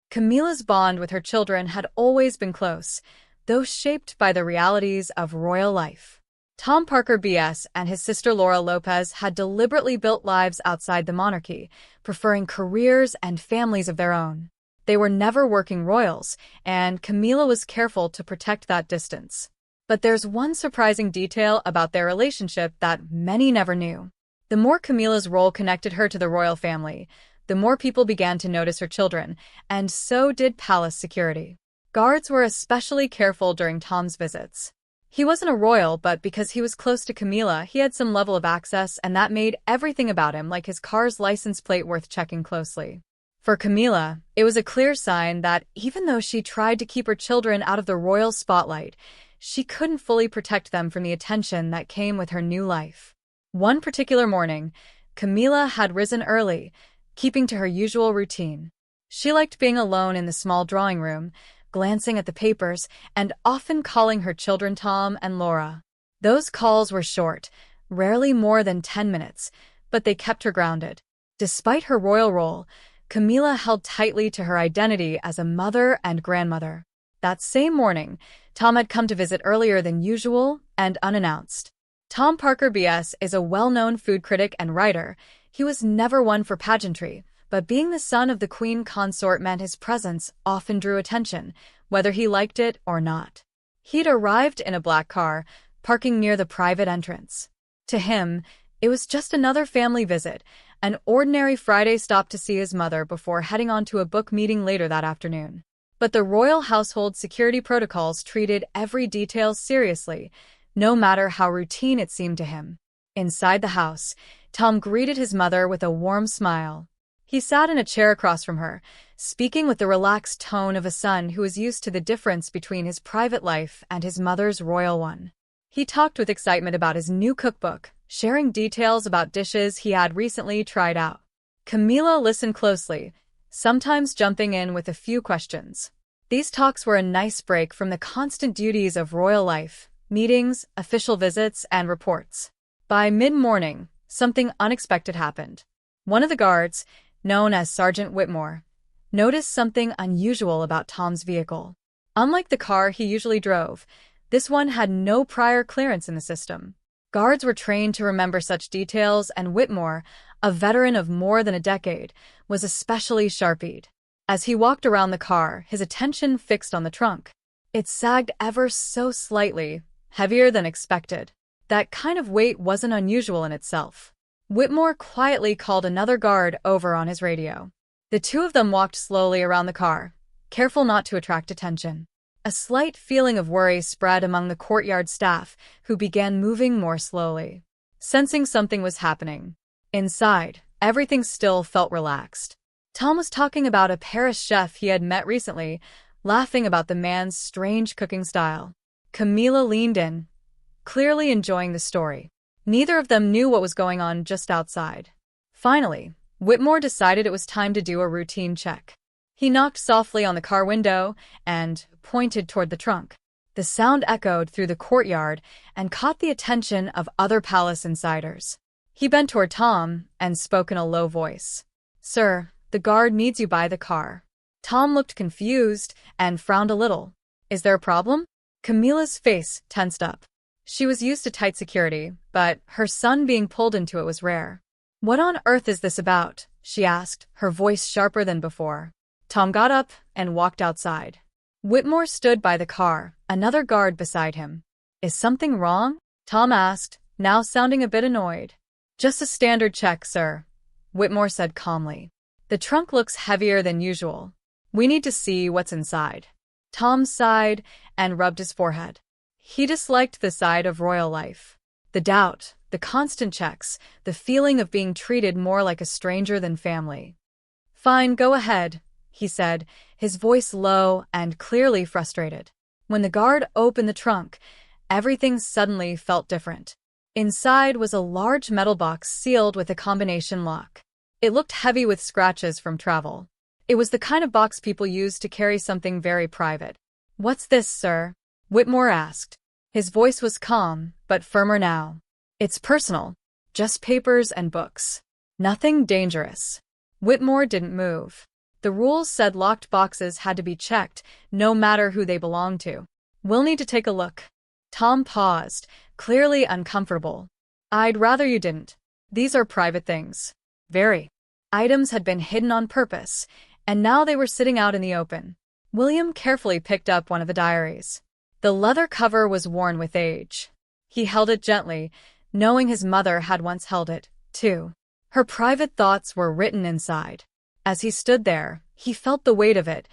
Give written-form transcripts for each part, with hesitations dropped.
Camilla's bond with her children had always been close, though shaped by the realities of royal life. Tom Parker B.S. and his sister Laura Lopez had deliberately built lives outside the monarchy, preferring careers and families of their own. They were never working royals, and Camilla was careful to protect that distance. But there's one surprising detail about their relationship that many never knew. The more Camilla's role connected her to the royal family, the more people began to notice her children, and so did palace security. Guards were especially careful during Tom's visits. He wasn't a royal, but because he was close to Camilla, he had some level of access, and that made everything about him, like his car's license plate, worth checking closely. For Camilla, it was a clear sign that even though she tried to keep her children out of the royal spotlight, she couldn't fully protect them from the attention that came with her new life. One particular morning, Camilla had risen early, keeping to her usual routine. She liked being alone in the small drawing room, glancing at the papers, and often calling her children Tom and Laura. Those calls were short, rarely more than 10 minutes, but they kept her grounded. Despite her royal role, Camilla held tightly to her identity as a mother and grandmother. That same morning, Tom had come to visit earlier than usual and unannounced. Tom Parker B.S. is a well-known food critic and writer. He was never one for pageantry, but being the son of the Queen Consort meant his presence often drew attention, whether he liked it or not. He'd arrived in a black car, parking near the private entrance. To him, it was just another family visit, an ordinary Friday stop to see his mother before heading on to a book meeting later that afternoon. But the royal household security protocols treated every detail seriously, no matter how routine it seemed to him. Inside the house, Tom greeted his mother with a warm smile. He sat in a chair across from her, speaking with the relaxed tone of a son who was used to the difference between his private life and his mother's royal one. He talked with excitement about his new cookbook, sharing details about dishes he had recently tried out. Camilla listened closely, sometimes jumping in with a few questions. These talks were a nice break from the constant duties of royal life, meetings, official visits, and reports. By mid-morning, something unexpected happened. One of the guards, known as Sergeant Whitmore, noticed something unusual about Tom's vehicle. Unlike the car he usually drove, this one had no prior clearance in the system. Guards were trained to remember such details, and Whitmore, a veteran of more than a decade, was especially sharp-eyed. As he walked around the car, his attention fixed on the trunk. It sagged ever so slightly, heavier than expected. That kind of weight wasn't unusual in itself. Whitmore quietly called another guard over on his radio. The two of them walked slowly around the car, careful not to attract attention. A slight feeling of worry spread among the courtyard staff, who began moving more slowly. Sensing something was happening. Inside, everything still felt relaxed. Tom was talking about a Paris chef he had met recently, laughing about the man's strange cooking style. Camilla leaned in, clearly enjoying the story. Neither of them knew what was going on just outside. Finally, Whitmore decided it was time to do a routine check. He knocked softly on the car window and pointed toward the trunk. The sound echoed through the courtyard and caught the attention of other palace insiders. He bent toward Tom and spoke in a low voice. "Sir, the guard needs you by the car." Tom looked confused and frowned a little. "Is there a problem?" Camilla's face tensed up. She was used to tight security, but her son being pulled into it was rare. "What on earth is this about?" she asked, her voice sharper than before. Tom got up and walked outside. Whitmore stood by the car, another guard beside him. "Is something wrong?" Tom asked, now sounding a bit annoyed. "Just a standard check, sir," Whitmore said calmly. "The trunk looks heavier than usual. We need to see what's inside." Tom sighed and rubbed his forehead. He disliked the side of royal life. The doubt, the constant checks, the feeling of being treated more like a stranger than family. "Fine, go ahead," he said, his voice low and clearly frustrated. When the guard opened the trunk, everything suddenly felt different. Inside was a large metal box sealed with a combination lock. It looked heavy with scratches from travel. It was the kind of box people use to carry something very private. "What's this, sir?" Whitmore asked. His voice was calm, but firmer now. "It's personal. Just papers and books. Nothing dangerous." Whitmore didn't move. The rules said locked boxes had to be checked, no matter who they belonged to. "We'll need to take a look." Tom paused, clearly uncomfortable. "I'd rather you didn't. These are private things." Very. Items had been hidden on purpose, and now they were sitting out in the open. William carefully picked up one of the diaries. The leather cover was worn with age. He held it gently, knowing his mother had once held it, too. Her private thoughts were written inside. As he stood there, he felt the weight of it,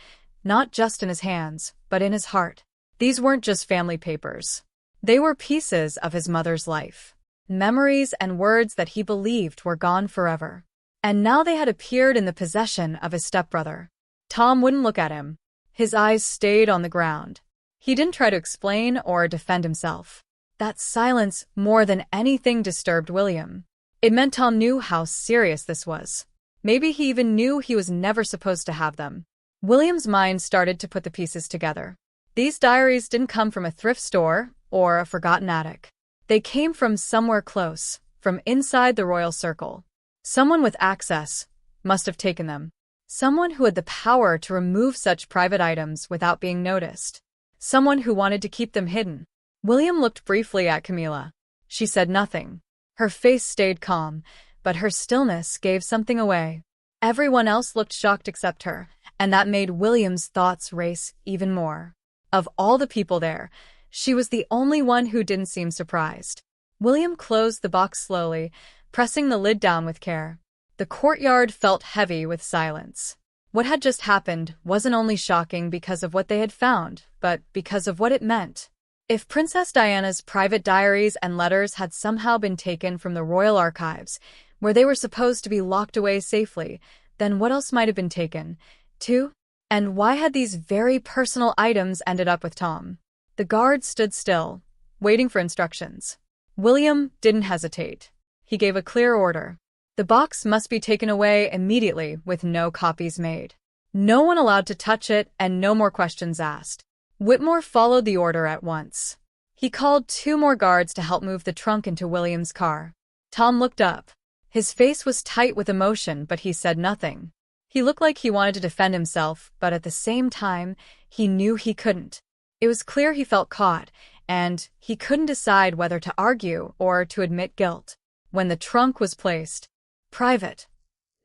not just in his hands, but in his heart. These weren't just family papers. They were pieces of his mother's life. Memories and words that he believed were gone forever. And now they had appeared in the possession of his stepbrother. Tom wouldn't look at him. His eyes stayed on the ground. He didn't try to explain or defend himself. That silence, more than anything, disturbed William. It meant Tom knew how serious this was. Maybe he even knew he was never supposed to have them. William's mind started to put the pieces together. These diaries didn't come from a thrift store or a forgotten attic. They came from somewhere close, from inside the royal circle. Someone with access must have taken them. Someone who had the power to remove such private items without being noticed. Someone who wanted to keep them hidden. William looked briefly at Camilla. She said nothing. Her face stayed calm, but her stillness gave something away. Everyone else looked shocked except her, and that made William's thoughts race even more. Of all the people there, she was the only one who didn't seem surprised. William closed the box slowly, pressing the lid down with care. The courtyard felt heavy with silence. What had just happened wasn't only shocking because of what they had found, but because of what it meant. If Princess Diana's private diaries and letters had somehow been taken from the royal archives, where they were supposed to be locked away safely, then what else might have been taken, too? And why had these very personal items ended up with Tom? The guard stood still, waiting for instructions. William didn't hesitate. He gave a clear order. The box must be taken away immediately with no copies made. No one allowed to touch it and no more questions asked. Whitmore followed the order at once. He called 2 more guards to help move the trunk into William's car. Tom looked up. His face was tight with emotion, but he said nothing. He looked like he wanted to defend himself, but at the same time, he knew he couldn't. It was clear he felt caught, and he couldn't decide whether to argue or to admit guilt. When the trunk was placed, private.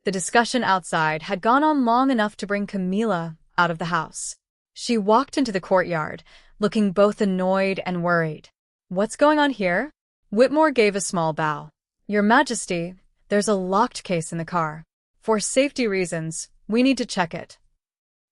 The discussion outside had gone on long enough to bring Camilla out of the house. She walked into the courtyard, looking both annoyed and worried. "What's going on here?" Whitmore gave a small bow. "Your Majesty, there's a locked case in the car. For safety reasons, we need to check it."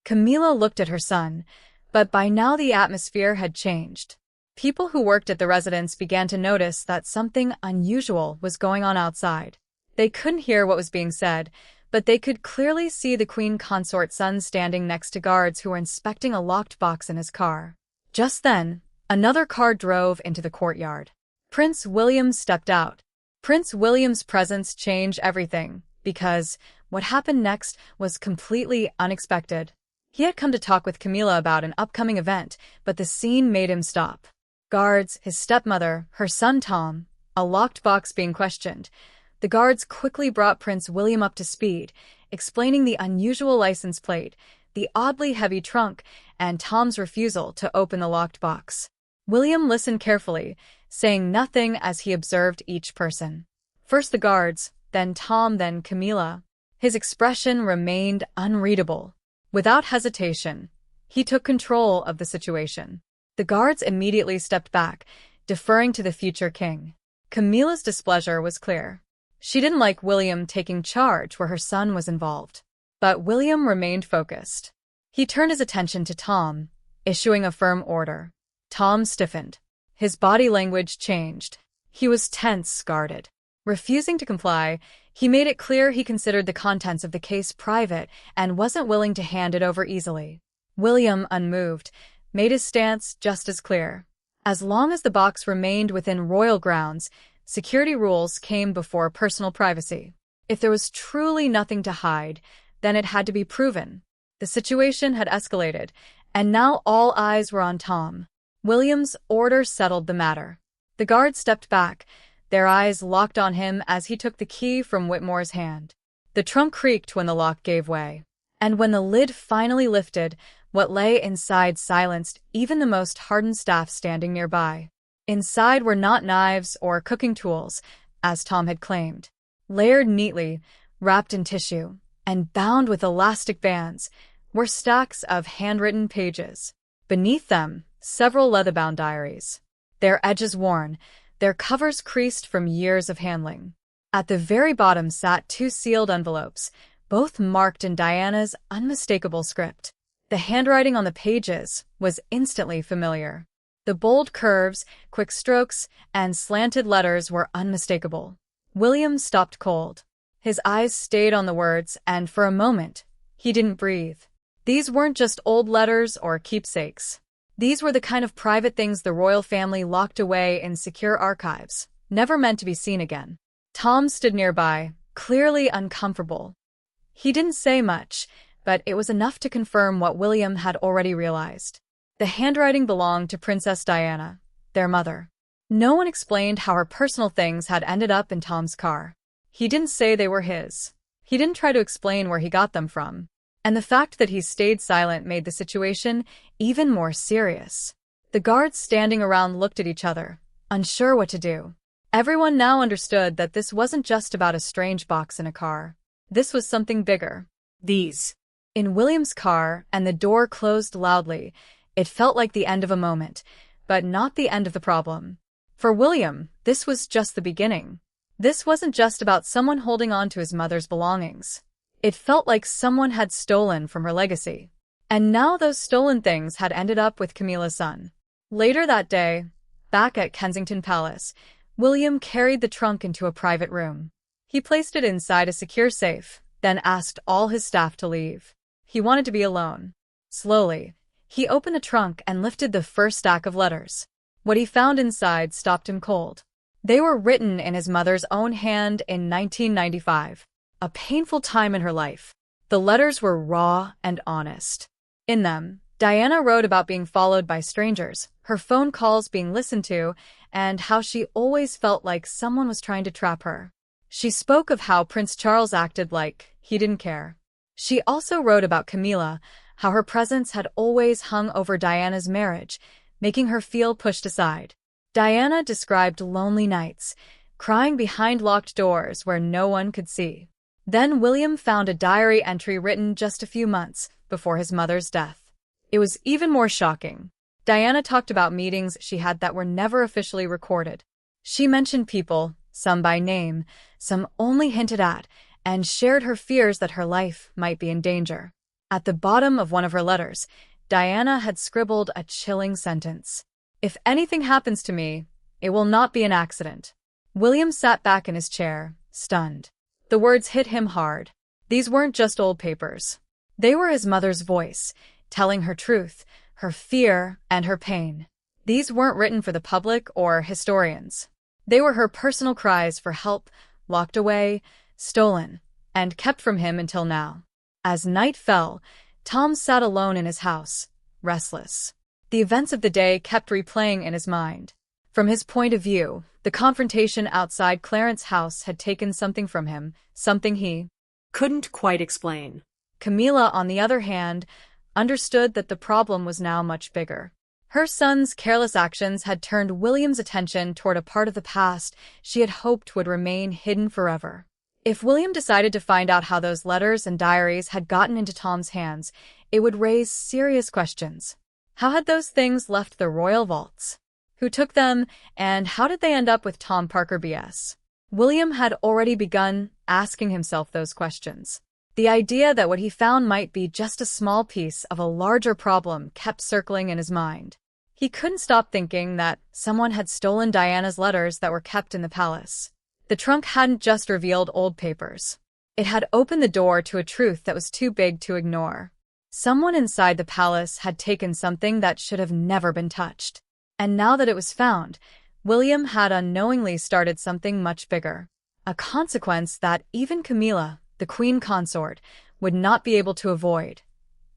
Camilla looked at her son, but by now the atmosphere had changed. People who worked at the residence began to notice that something unusual was going on outside. They couldn't hear what was being said, but they could clearly see the Queen Consort's son standing next to guards who were inspecting a locked box in his car. Just then, another car drove into the courtyard. Prince William stepped out. Prince William's presence changed everything, because what happened next was completely unexpected. He had come to talk with Camilla about an upcoming event, but the scene made him stop. Guards, his stepmother, her son Tom, a locked box being questioned. The guards quickly brought Prince William up to speed, explaining the unusual license plate, the oddly heavy trunk, and Tom's refusal to open the locked box. William listened carefully, saying nothing as he observed each person. First the guards, then Tom, then Camilla. His expression remained unreadable. Without hesitation, he took control of the situation. The guards immediately stepped back, deferring to the future king. Camilla's displeasure was clear. She didn't like William taking charge where her son was involved. But William remained focused. He turned his attention to Tom, issuing a firm order. Tom stiffened. His body language changed. He was tense, guarded. Refusing to comply, he made it clear he considered the contents of the case private and wasn't willing to hand it over easily. William, unmoved, made his stance just as clear. As long as the box remained within royal grounds, security rules came before personal privacy. If there was truly nothing to hide, then it had to be proven. The situation had escalated, and now all eyes were on Tom. William's order settled the matter. The guards stepped back, their eyes locked on him as he took the key from Whitmore's hand. The trunk creaked when the lock gave way. And when the lid finally lifted, what lay inside silenced even the most hardened staff standing nearby. Inside were not knives or cooking tools, as Tom had claimed. Layered neatly, wrapped in tissue, and bound with elastic bands, were stacks of handwritten pages. Beneath them, several leather-bound diaries. Their edges worn, their covers creased from years of handling. At the very bottom sat 2 sealed envelopes, both marked in Diana's unmistakable script. The handwriting on the pages was instantly familiar. The bold curves, quick strokes, and slanted letters were unmistakable. William stopped cold. His eyes stayed on the words, and for a moment, he didn't breathe. These weren't just old letters or keepsakes. These were the kind of private things the royal family locked away in secure archives, never meant to be seen again. Tom stood nearby, clearly uncomfortable. He didn't say much, but it was enough to confirm what William had already realized. The handwriting belonged to Princess Diana, their mother. No one explained how her personal things had ended up in Tom's car. He didn't say they were his. He didn't try to explain where he got them from. And the fact that he stayed silent made the situation even more serious. The guards standing around looked at each other, unsure what to do. Everyone now understood that this wasn't just about a strange box in a car. This was something bigger. These. In William's car, and the door closed loudly, it felt like the end of a moment, but not the end of the problem. For William, this was just the beginning. This wasn't just about someone holding on to his mother's belongings. It felt like someone had stolen from her legacy. And now those stolen things had ended up with Camilla's son. Later that day, back at Kensington Palace, William carried the trunk into a private room. He placed it inside a secure safe, then asked all his staff to leave. He wanted to be alone. Slowly, he opened the trunk and lifted the first stack of letters. What he found inside stopped him cold. They were written in his mother's own hand in 1995, a painful time in her life. The letters were raw and honest. In them, Diana wrote about being followed by strangers, her phone calls being listened to, and how she always felt like someone was trying to trap her. She spoke of how Prince Charles acted like he didn't care. She also wrote about Camilla, how her presence had always hung over Diana's marriage, making her feel pushed aside. Diana described lonely nights, crying behind locked doors where no one could see. Then William found a diary entry written just a few months before his mother's death. It was even more shocking. Diana talked about meetings she had that were never officially recorded. She mentioned people, some by name, some only hinted at, and shared her fears that her life might be in danger. At the bottom of one of her letters, Diana had scribbled a chilling sentence. "If anything happens to me, it will not be an accident." William sat back in his chair, stunned. The words hit him hard. These weren't just old papers. They were his mother's voice, telling her truth, her fear, and her pain. These weren't written for the public or historians. They were her personal cries for help, locked away, stolen, and kept from him until now. As night fell, Tom sat alone in his house, restless. The events of the day kept replaying in his mind. From his point of view, the confrontation outside Clarence's house had taken something from him, something he couldn't quite explain. Camilla, on the other hand, understood that the problem was now much bigger. Her son's careless actions had turned William's attention toward a part of the past she had hoped would remain hidden forever. If William decided to find out how those letters and diaries had gotten into Tom's hands, it would raise serious questions. How had those things left the royal vaults? Who took them, and how did they end up with Tom Parker BS? William had already begun asking himself those questions. The idea that what he found might be just a small piece of a larger problem kept circling in his mind. He couldn't stop thinking that someone had stolen Diana's letters that were kept in the palace. The trunk hadn't just revealed old papers. It had opened the door to a truth that was too big to ignore. Someone inside the palace had taken something that should have never been touched. And now that it was found, William had unknowingly started something much bigger. A consequence that even Camilla, the queen consort, would not be able to avoid.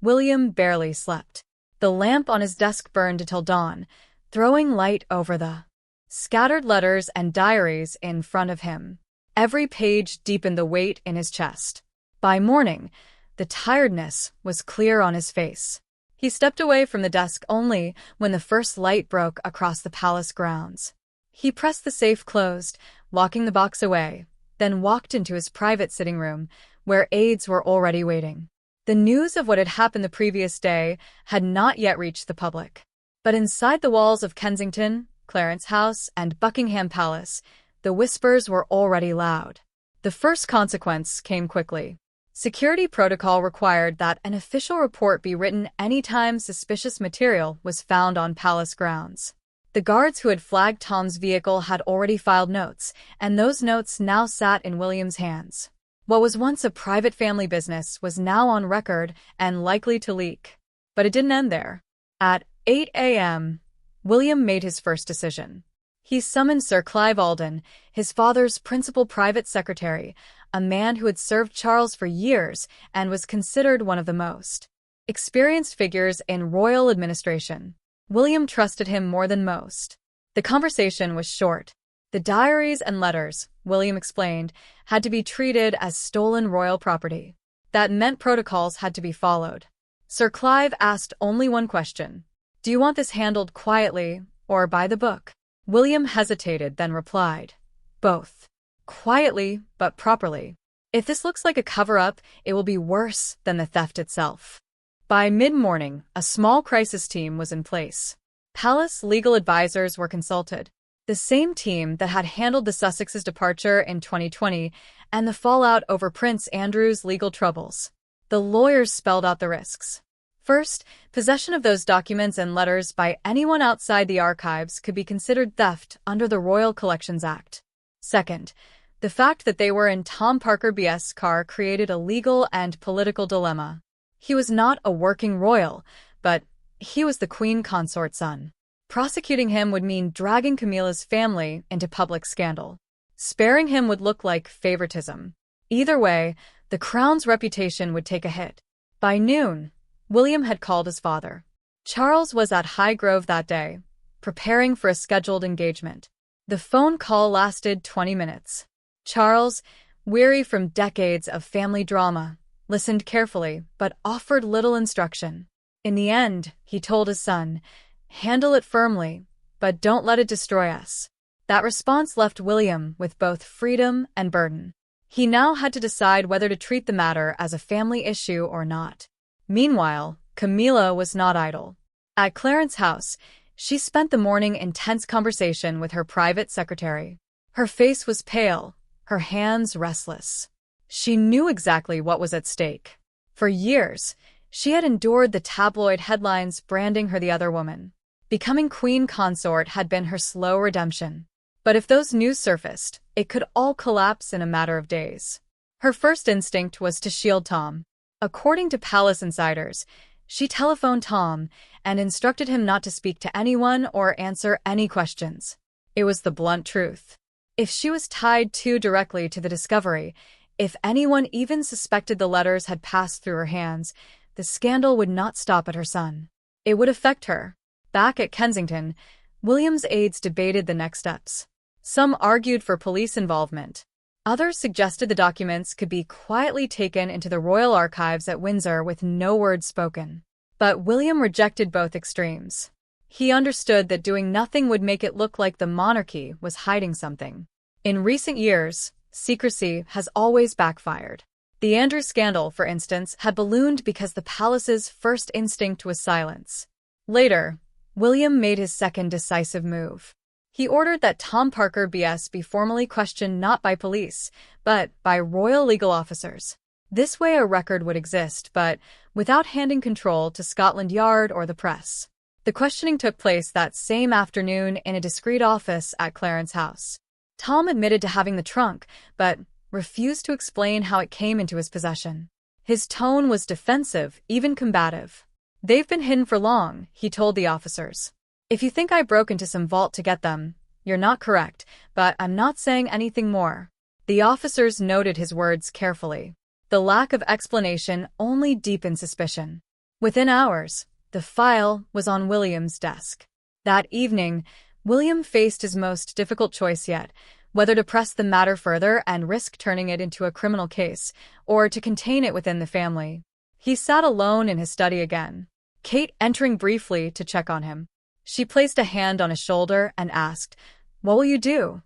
William barely slept. The lamp on his desk burned until dawn, throwing light over the scattered letters and diaries in front of him. Every page deepened the weight in his chest. By morning, The tiredness was clear on his face. He stepped away from the desk only when the first light broke across the palace grounds. He pressed the safe closed, locking the box away, then walked into his private sitting room, where aides were already waiting. The news of what had happened the previous day had not yet reached the public. But inside the walls of Kensington, Clarence House, and Buckingham Palace, the whispers were already loud. The first consequence came quickly. Security protocol required that an official report be written anytime suspicious material was found on palace grounds. The guards who had flagged Tom's vehicle had already filed notes, and those notes now sat in William's hands. What was once a private family business was now on record and likely to leak. But it didn't end there. At 8 a.m., William made his first decision. He summoned Sir Clive Alden, his father's principal private secretary, a man who had served Charles for years and was considered one of the most experienced figures in royal administration. William trusted him more than most. The conversation was short. The diaries and letters, William explained, had to be treated as stolen royal property. That meant protocols had to be followed. Sir Clive asked only one question. "Do you want this handled quietly or by the book?" William hesitated, then replied, "Both. Quietly, but properly. If this looks like a cover-up, it will be worse than the theft itself." By mid-morning, a small crisis team was in place. Palace legal advisors were consulted. The same team that had handled the Sussex's departure in 2020 and the fallout over Prince Andrew's legal troubles. The lawyers spelled out the risks. First, possession of those documents and letters by anyone outside the archives could be considered theft under the Royal Collections Act. Second, the fact that they were in Tom Parker BS' car created a legal and political dilemma. He was not a working royal, but he was the Queen Consort's son. Prosecuting him would mean dragging Camilla's family into public scandal. Sparing him would look like favoritism. Either way, the Crown's reputation would take a hit. By noon, William had called his father. Charles was at Highgrove that day, preparing for a scheduled engagement. The phone call lasted 20 minutes. Charles, weary from decades of family drama, listened carefully but offered little instruction. In the end, he told his son, "Handle it firmly, but don't let it destroy us." That response left William with both freedom and burden. He now had to decide whether to treat the matter as a family issue or not. Meanwhile, Camilla was not idle. At Clarence House, she spent the morning in tense conversation with her private secretary. Her face was pale, her hands restless. She knew exactly what was at stake. For years, she had endured the tabloid headlines branding her the other woman. Becoming Queen Consort had been her slow redemption. But if those news surfaced, it could all collapse in a matter of days. Her first instinct was to shield Tom. According to palace insiders, she telephoned Tom and instructed him not to speak to anyone or answer any questions. It was the blunt truth. If she was tied too directly to the discovery, if anyone even suspected the letters had passed through her hands, the scandal would not stop at her son. It would affect her. Back at Kensington, William's aides debated the next steps. Some argued for police involvement. Others suggested the documents could be quietly taken into the royal archives at Windsor with no word spoken. But William rejected both extremes. He understood that doing nothing would make it look like the monarchy was hiding something. In recent years, secrecy has always backfired. The Andrew scandal, for instance, had ballooned because the palace's first instinct was silence. Later, William made his second decisive move. He ordered that Tom Parker BS be formally questioned not by police, but by royal legal officers. This way a record would exist, but without handing control to Scotland Yard or the press. The questioning took place that same afternoon in a discreet office at Clarence House. Tom admitted to having the trunk, but refused to explain how it came into his possession. His tone was defensive, even combative. "They've been hidden for long," he told the officers. "If you think I broke into some vault to get them, you're not correct, but I'm not saying anything more." The officers noted his words carefully. The lack of explanation only deepened suspicion. Within hours, the file was on William's desk. That evening, William faced his most difficult choice yet, whether to press the matter further and risk turning it into a criminal case, or to contain it within the family. He sat alone in his study again, Kate entering briefly to check on him. She placed a hand on his shoulder and asked, "What will you do?"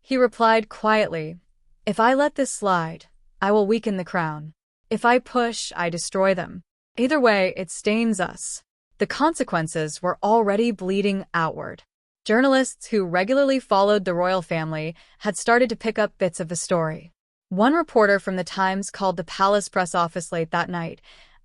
He replied quietly, "If I let this slide, I will weaken the crown. If I push, I destroy them. Either way, it stains us." The consequences were already bleeding outward. Journalists who regularly followed the royal family had started to pick up bits of the story. One reporter from the Times called the palace press office late that night,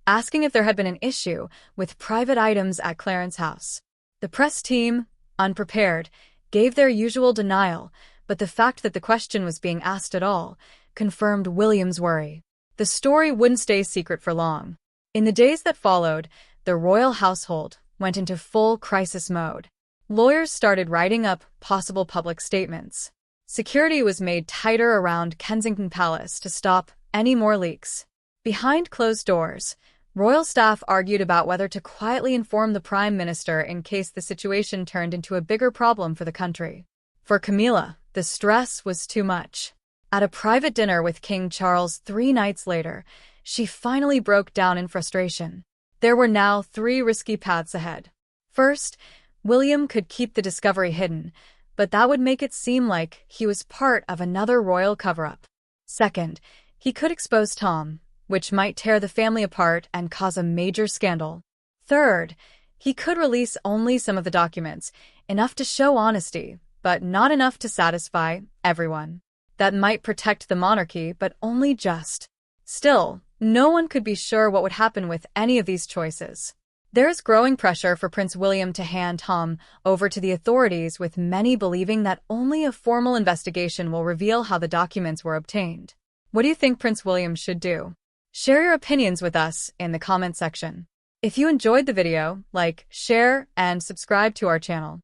asking if there had been an issue with private items at Clarence's house. The press team, unprepared, gave their usual denial, but the fact that the question was being asked at all confirmed William's worry. The story wouldn't stay secret for long. In the days that followed, the royal household went into full crisis mode. Lawyers started writing up possible public statements. Security was made tighter around Kensington Palace to stop any more leaks. Behind closed doors, royal staff argued about whether to quietly inform the Prime Minister in case the situation turned into a bigger problem for the country. For Camilla, the stress was too much. At a private dinner with King Charles 3 nights later, she finally broke down in frustration. There were now 3 risky paths ahead. First, William could keep the discovery hidden, but that would make it seem like he was part of another royal cover-up. Second, he could expose Tom, which might tear the family apart and cause a major scandal. Third, he could release only some of the documents, enough to show honesty, but not enough to satisfy everyone. That might protect the monarchy, but only just. Still, no one could be sure what would happen with any of these choices. There is growing pressure for Prince William to hand Tom over to the authorities, with many believing that only a formal investigation will reveal how the documents were obtained. What do you think Prince William should do? Share your opinions with us in the comment section. If you enjoyed the video, like, share, and subscribe to our channel.